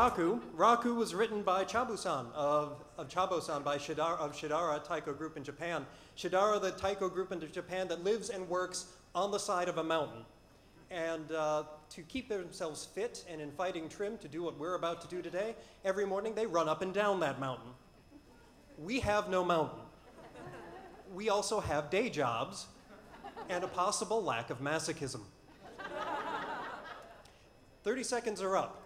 Raku. Raku was written by Chabu-san of Chabo-san of Shidara Taiko Group in Japan. Shidara, the Taiko group in Japan that lives and works on the side of a mountain. And to keep themselves fit and in fighting trim to do what we're about to do today, every morning they run up and down that mountain. We have no mountain. We also have day jobs and a possible lack of masochism. 30 seconds are up.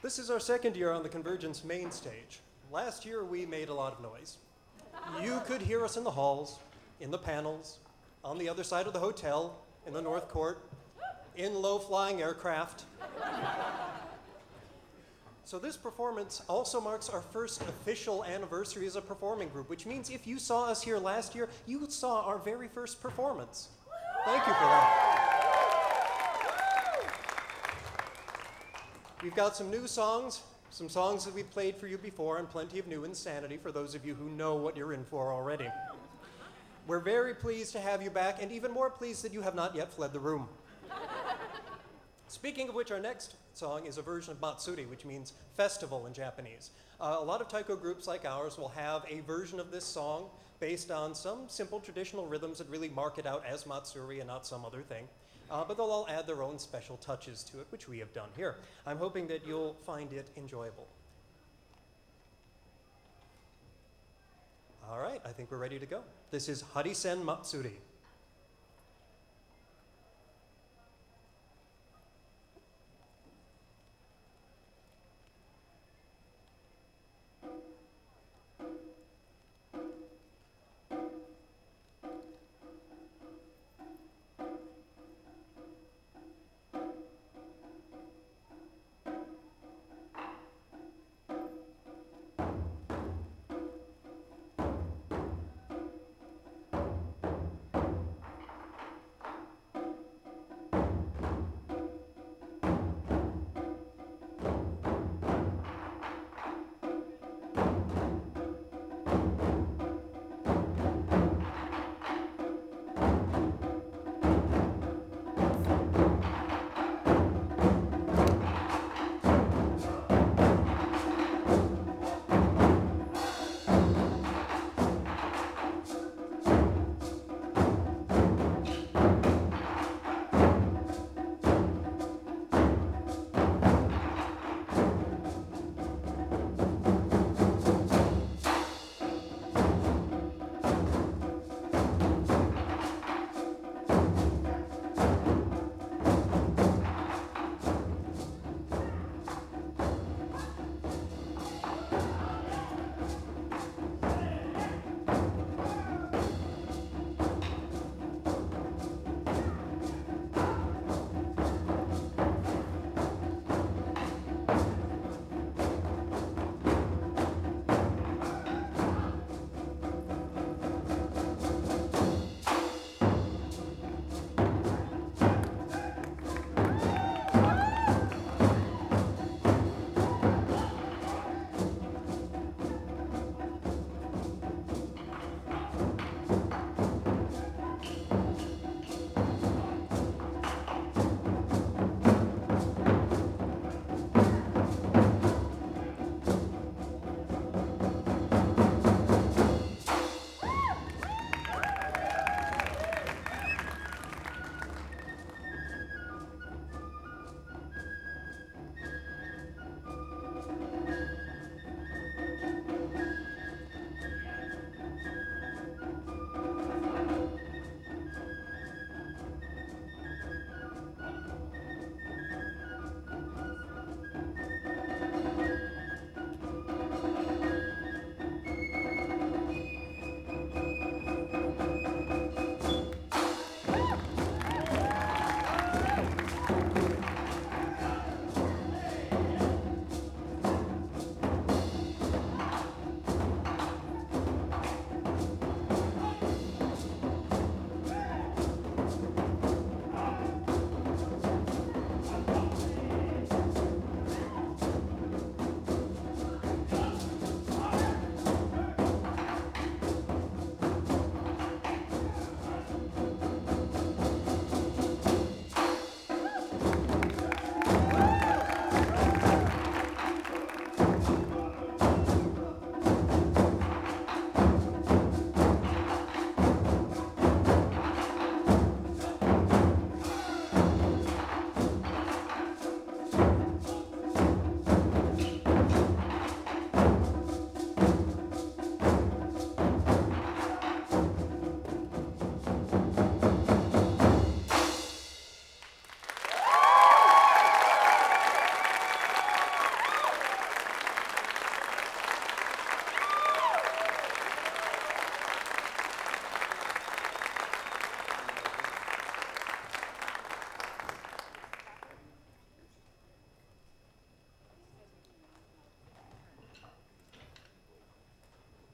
This is our second year on the CONvergence main stage. Last year we made a lot of noise. You could hear us in the halls, in the panels, on the other side of the hotel, in the North Court, in low-flying aircraft. So this performance also marks our first official anniversary as a performing group, which means if you saw us here last year, you saw our very first performance. Thank you for that. We've got some new songs, some songs that we've played for you before, and plenty of new insanity for those of you who know what you're in for already. We're very pleased to have you back, and even more pleased that you have not yet fled the room. Speaking of which, our next song is a version of Matsuri, which means festival in Japanese. A lot of taiko groups like ours will have a version of this song based on some simple traditional rhythms that really mark it out as Matsuri and not some other thing. But they'll all add their own special touches to it, which we have done here. I'm hoping that you'll find it enjoyable. All right, I think we're ready to go. This is Harrisen Matsuri.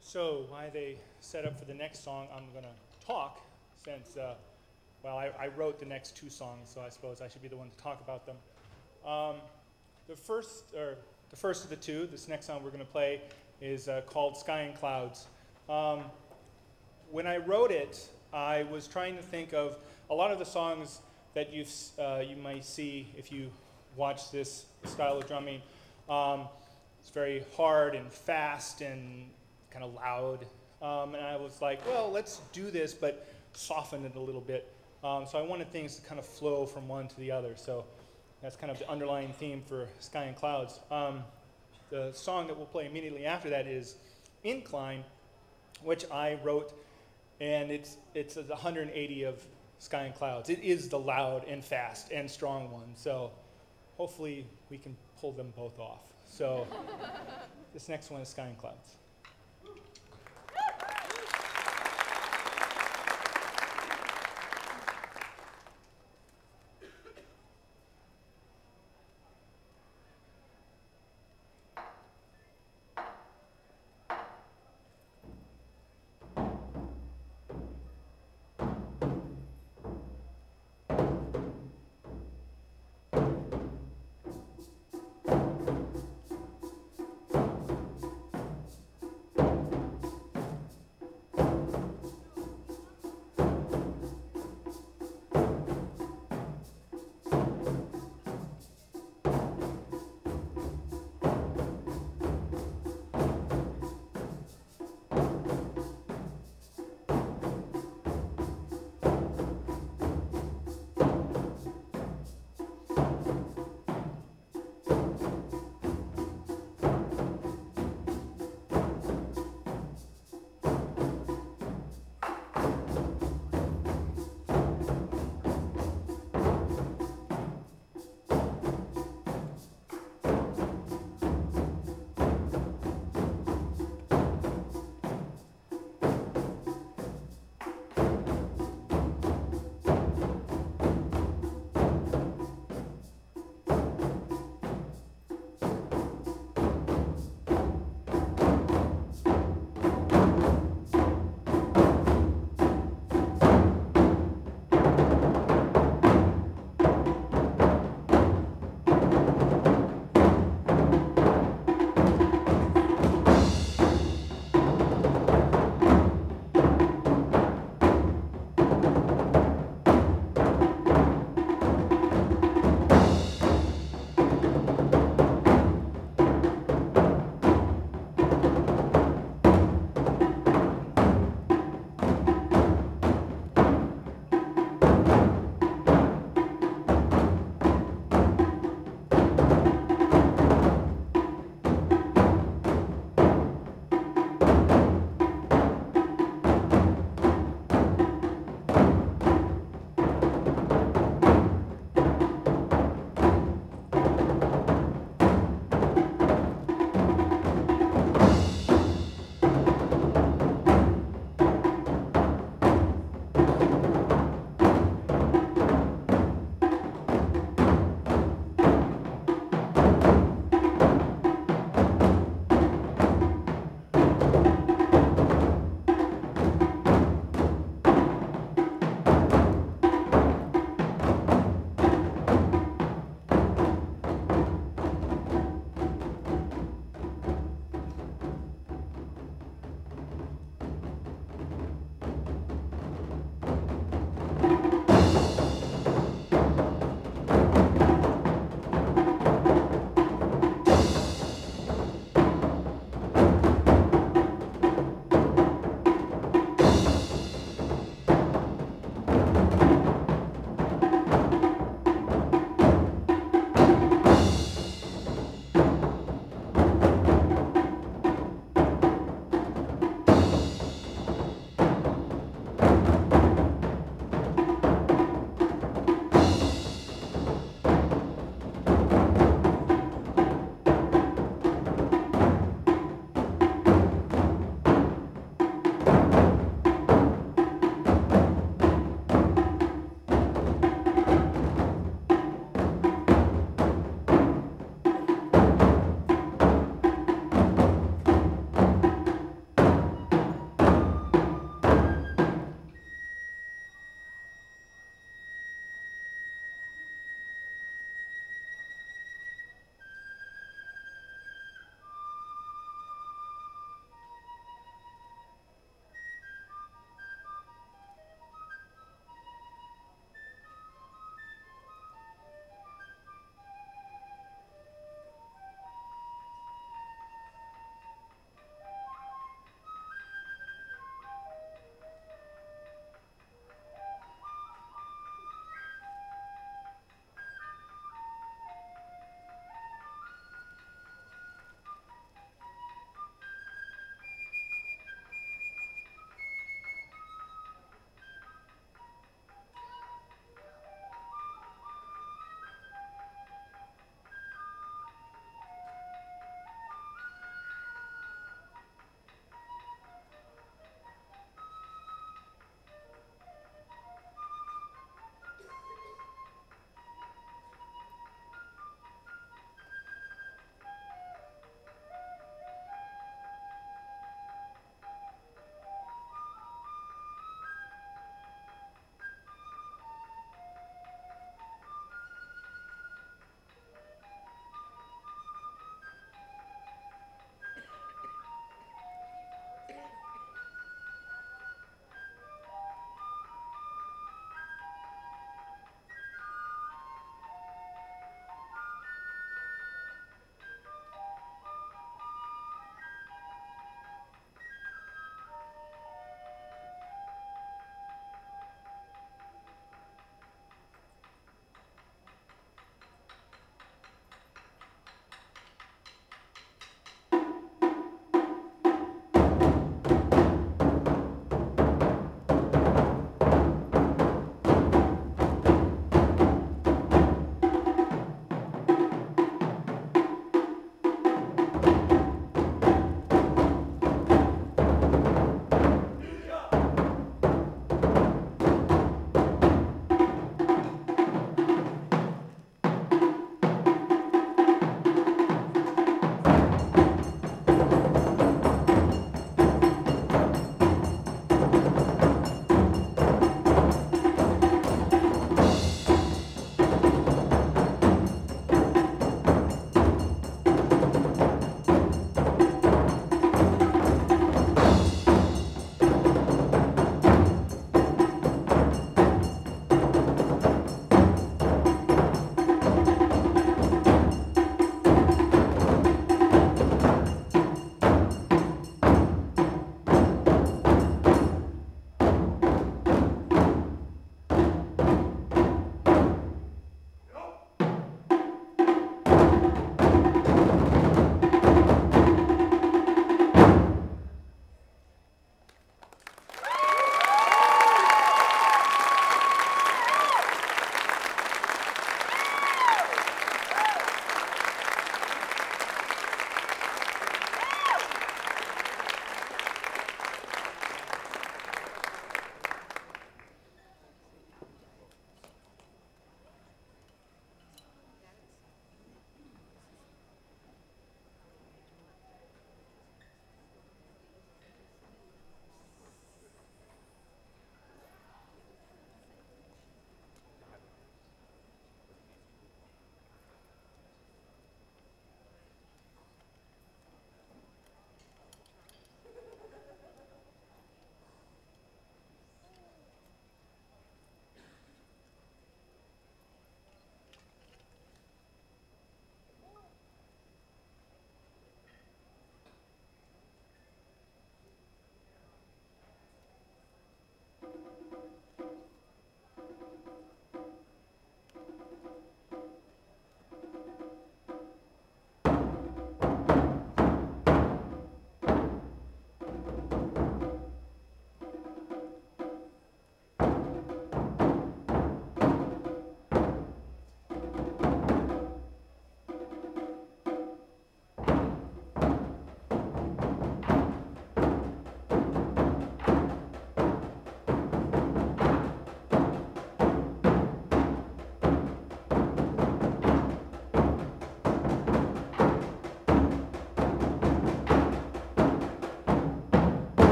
So while they set up for the next song, I'm going to talk since, well, I wrote the next two songs, so I suppose I should be the one to talk about them. The first of the two, this next song we're going to play, is called Sky and Clouds. When I wrote it, I was trying to think of a lot of the songs that you might see if you watch this style of drumming. It's very hard and fast and kind of loud. And I was like, well, let's do this, but soften it a little bit. So I wanted things to kind of flow from one to the other. So that's kind of the underlying theme for Sky and Clouds. The song that we'll play immediately after that is Incline, which I wrote, and it's 180 of Sky and Clouds. It is the loud and fast and strong one. So hopefully we can pull them both off. So this next one is Sky and Clouds.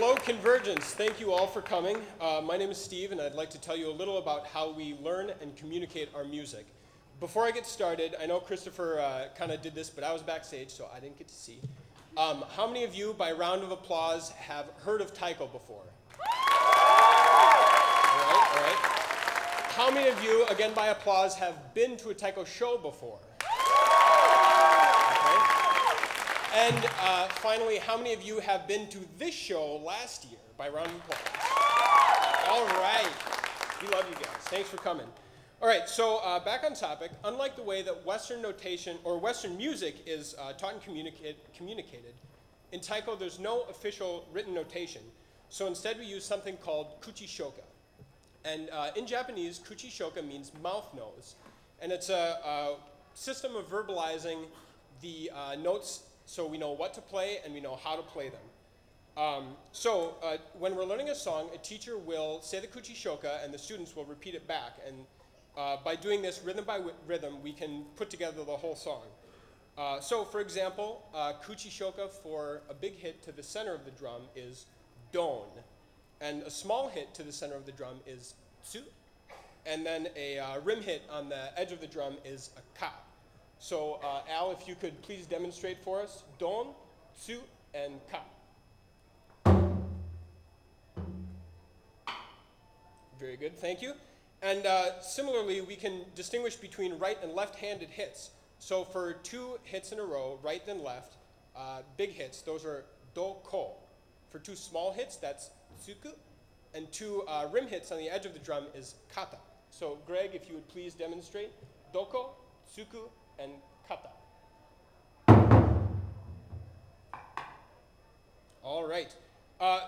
Hello, CONvergence. Thank you all for coming. My name is Steve, and I'd like to tell you a little about how we learn and communicate our music. Before I get started, I know Christopher kind of did this, but I was backstage, so I didn't get to see. How many of you, by round of applause, have heard of Daiko before? All right. How many of you, again by applause, have been to a Daiko show before? Okay. And finally, how many of you have been to this show last year, by round of applause? All right. We love you guys. Thanks for coming. All right, so back on topic. Unlike the way that Western notation or Western music is taught and communicated, in Daiko there's no official written notation. So instead we use something called kuchishoka. And in Japanese, kuchishoka means mouth nose. And it's a system of verbalizing the notes so we know what to play and we know how to play them. When we're learning a song, a teacher will say the kuchishoka and the students will repeat it back. And by doing this rhythm by rhythm, we can put together the whole song. So for example, kuchishoka for a big hit to the center of the drum is don. And a small hit to the center of the drum is tsu. And then a rim hit on the edge of the drum is a ka. So Al, if you could please demonstrate for us, don, tsu, and ka. Very good, thank you. And similarly, we can distinguish between right and left-handed hits. So for 2 hits in a row, right then left, big hits, those are do, ko. For 2 small hits, that's tsuku. And 2 rim hits on the edge of the drum is kata. So Greg, if you would please demonstrate, doko, tsuku, and kata. All right.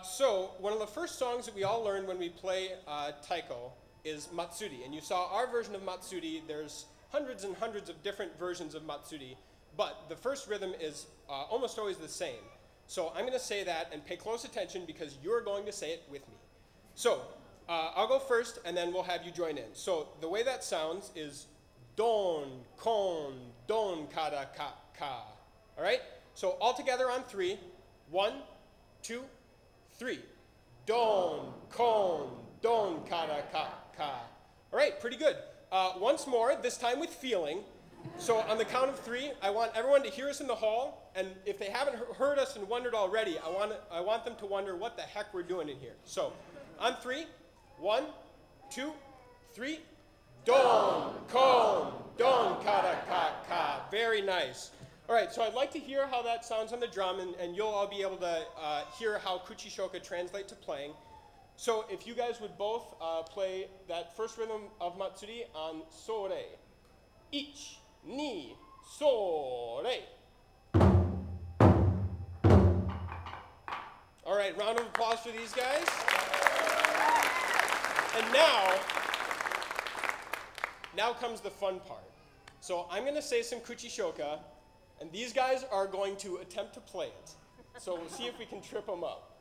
So one of the first songs that we all learn when we play Daiko is Matsuri. And you saw our version of Matsuri. There's hundreds and hundreds of different versions of Matsuri. But the first rhythm is almost always the same. So I'm going to say that and pay close attention because you're going to say it with me. So I'll go first and then we'll have you join in. So the way that sounds is don, kon, don, kada, ka, ka. All right? So all together on 3. 1, 2, 3. Don, kon, don, kada, ka, ka. All right, pretty good. Once more, this time with feeling. So on the count of 3, I want everyone to hear us in the hall. And if they haven't heard us and wondered already, I want them to wonder what the heck we're doing in here. So on 3, 1, 2, 3. Don, kon, don, kada, ka, ka. Very nice. All right, so I'd like to hear how that sounds on the drum, and you'll all be able to hear how kuchishoka translate to playing. So if you guys would both play that first rhythm of Matsuri on sore. 1, 2, sore. All right, round of applause for these guys. And now comes the fun part. So I'm going to say some kuchishoka, and these guys are going to attempt to play it. So we'll see if we can trip them up.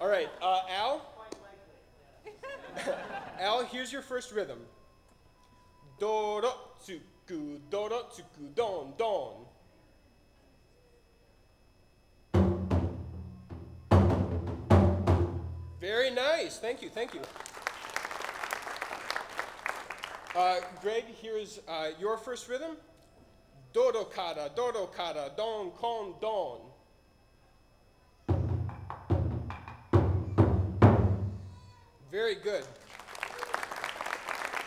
All right, Al? Al, here's your first rhythm. Doro, tsuku, don, don. Very nice, thank you, thank you. Greg, here's your first rhythm. Dodo kada, don, kon, don. Very good.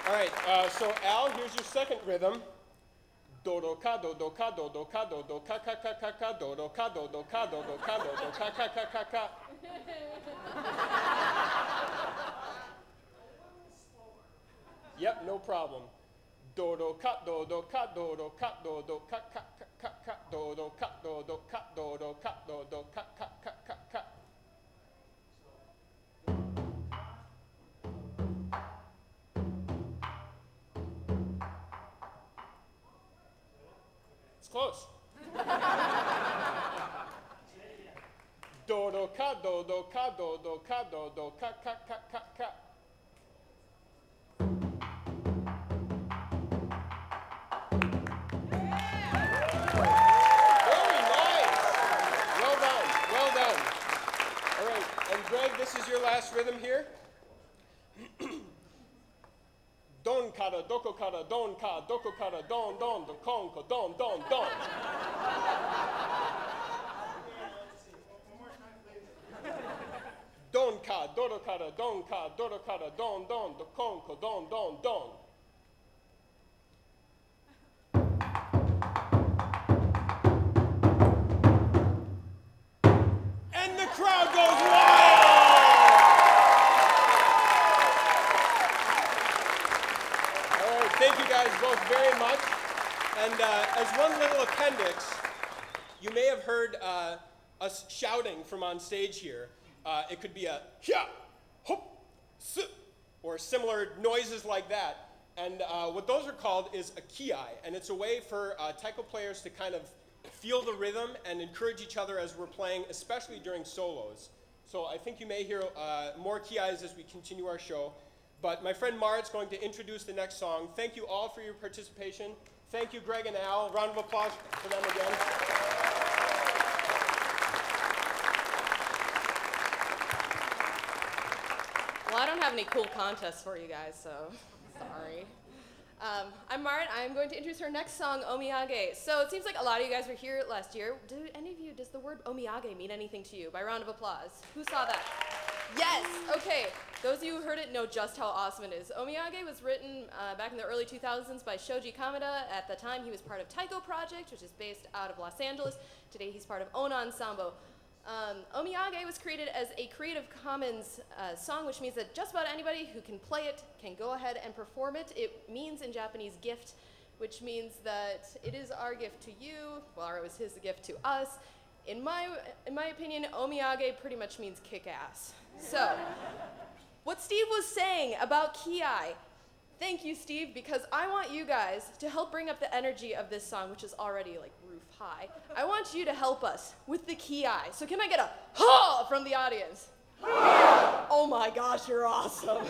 All right, so Al, here's your second rhythm. Dodo ka, dodo ka, dodo ka, dodo ka, ka, ka, ka, ka, dodo ka, dodo ka, dodo ka, dodo ka, ka, ka, ka, ka. Yep, no problem. Dodo ka, dodo ka, dodo ka, dodo ka, ka, ka, ka, dodo ka, dodo ka, dodo ka, dodo ka, ka, ka, ka, ka. It's close. Dodo ka, dodo ka, dodo ka, dodo ka, ka, ka, ka, ka. Very nice. Well done. this is your last rhythm here. Don kara, doko kara, don ka, doko kara, don, don, do kon, ko, don, don, don. Don ka, dodo kara, don ka, dodo kara, don, don, do kon, ko, don, don, don. And the crowd goes wild! All right, thank you guys both very much. And as one little appendix, you may have heard us shouting from on stage here. It could be a hya, hop, s, or similar noises like that. And what those are called is a ki, and it's a way for taiko players to kind of feel the rhythm and encourage each other as we're playing, especially during solos. So I think you may hear more ki-is as we continue our show. But my friend Marit's going to introduce the next song. Thank you all for your participation. Thank you, Greg and Al. Round of applause for them again. Well, I don't have any cool contests for you guys, so sorry. I'm Marit. I'm going to introduce our next song, Omiyage. So it seems like a lot of you guys were here last year. Does the word omiyage mean anything to you? By round of applause. Who saw that? Yes, okay. Those of you who heard it know just how awesome it is. Omiyage was written back in the early 2000s by Shoji Kameda. At the time, he was part of Taiko Project, which is based out of Los Angeles. Today, he's part of Onan Sambo. Omiyage was created as a Creative Commons song, which means that just about anybody who can play it can go ahead and perform it. It means in Japanese gift, which means that it is our gift to you, or it was his gift to us. In my opinion, omiyage pretty much means kick ass. So, what Steve was saying about ki, thank you, Steve, because I want you guys to help bring up the energy of this song, which is already like roof high. I want you to help us with the ki. So can I get a ha from the audience? Oh my gosh, you're awesome.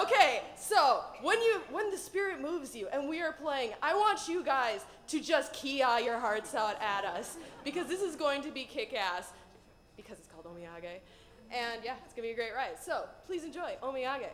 Okay, so when the spirit moves you and we are playing, I want you guys to just ki your hearts out at us, because this is going to be kick-ass, because it's called omiyage. And yeah, it's gonna be a great ride. So please enjoy Omiyage.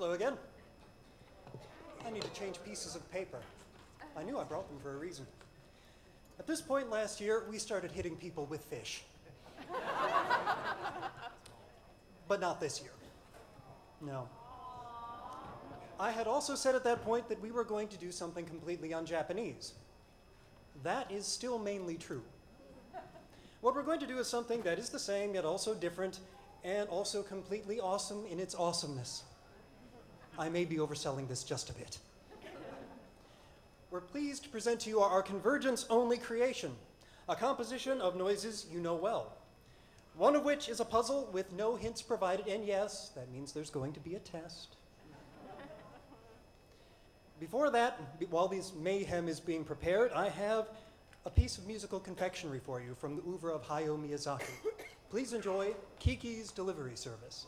Hello again. I need to change pieces of paper. I knew I brought them for a reason. At this point last year, we started hitting people with fish. But not this year. No. I had also said at that point that we were going to do something completely un-Japanese. That is still mainly true. What we're going to do is something that is the same, yet also different, and also completely awesome in its awesomeness. I may be overselling this just a bit. We're pleased to present to you our CONvergence-only creation, a composition of noises you know well. One of which is a puzzle with no hints provided, and yes, that means there's going to be a test. Before that, while this mayhem is being prepared, I have a piece of musical confectionery for you from the oeuvre of Hayao Miyazaki. Please enjoy Kiki's Delivery Service.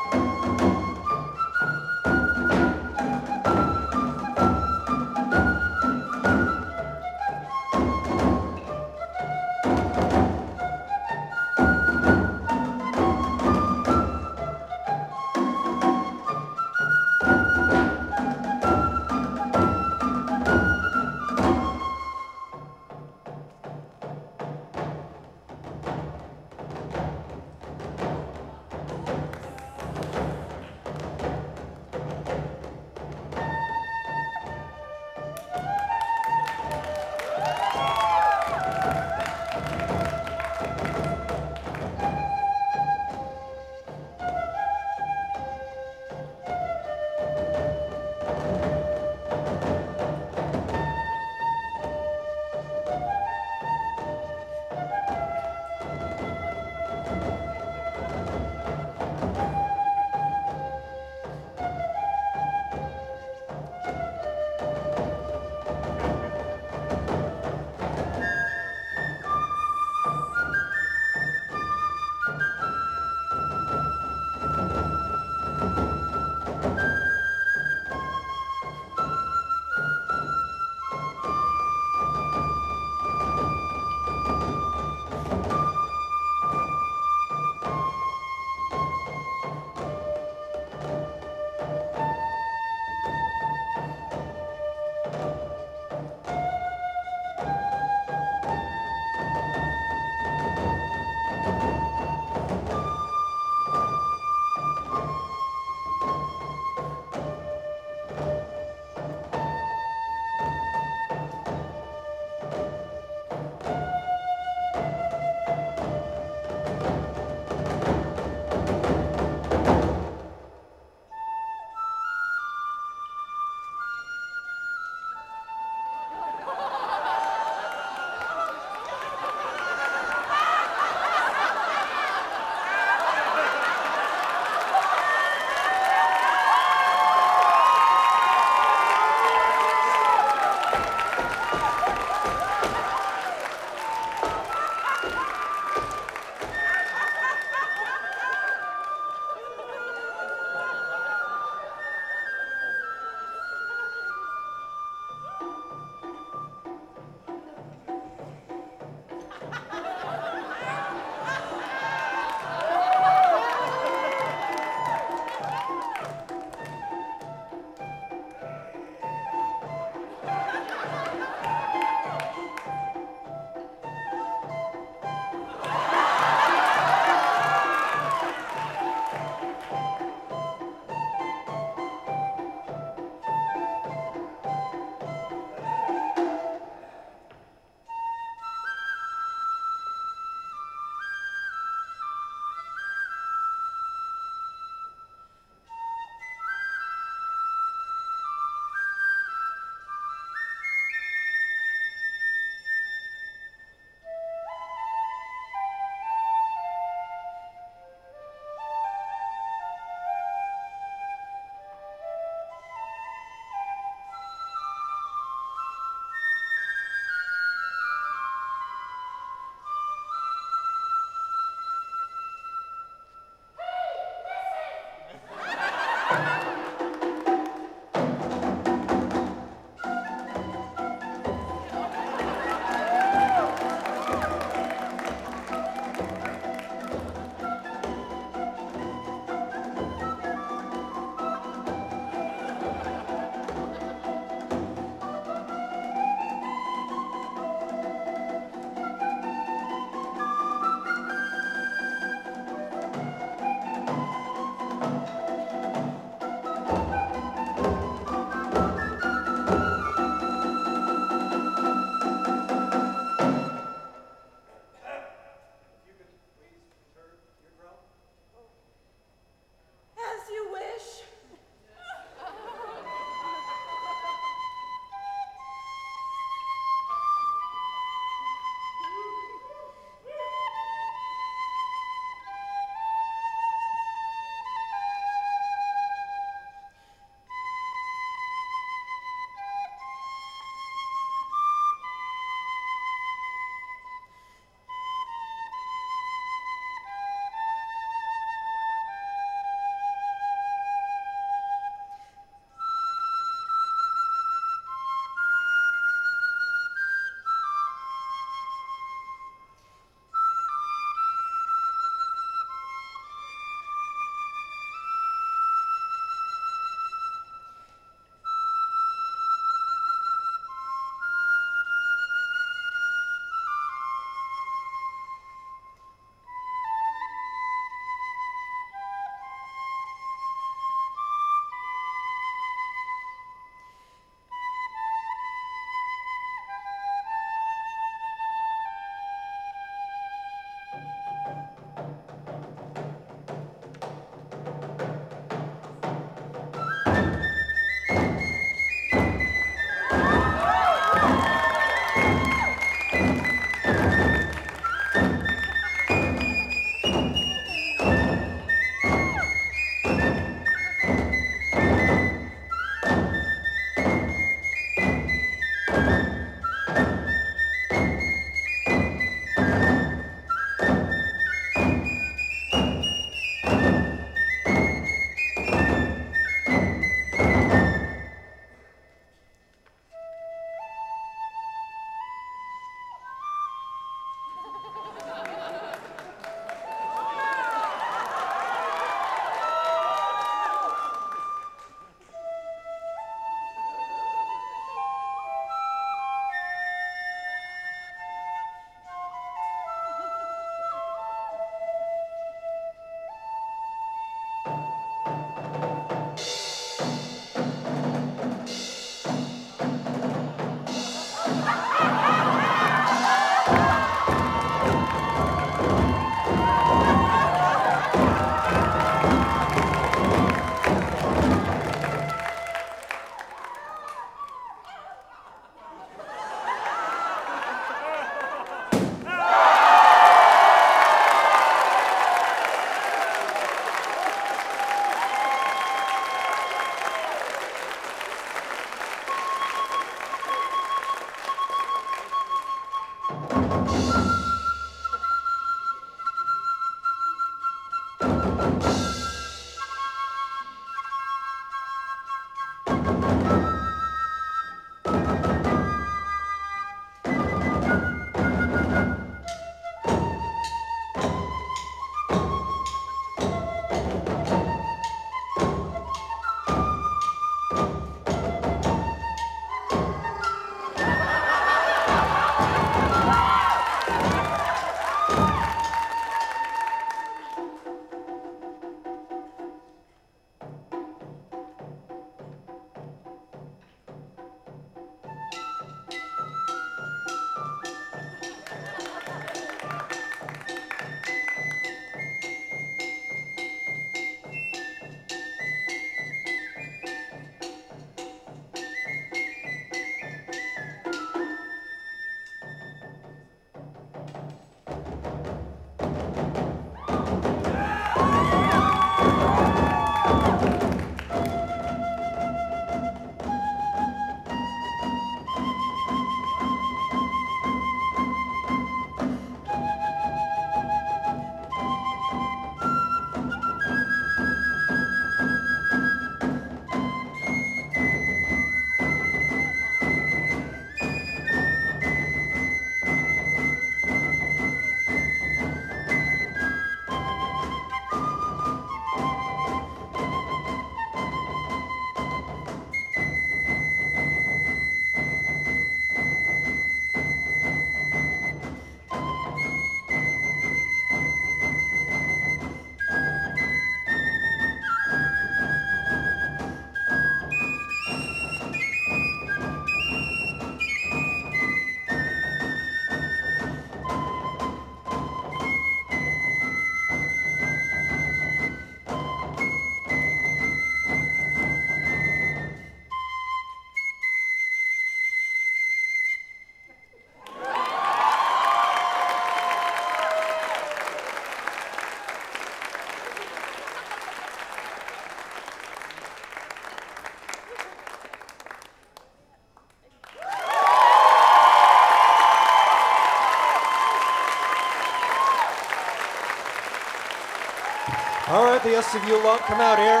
All right, the rest of you lot, come out here.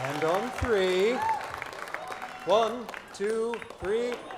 And on 3. 1, 2, 3.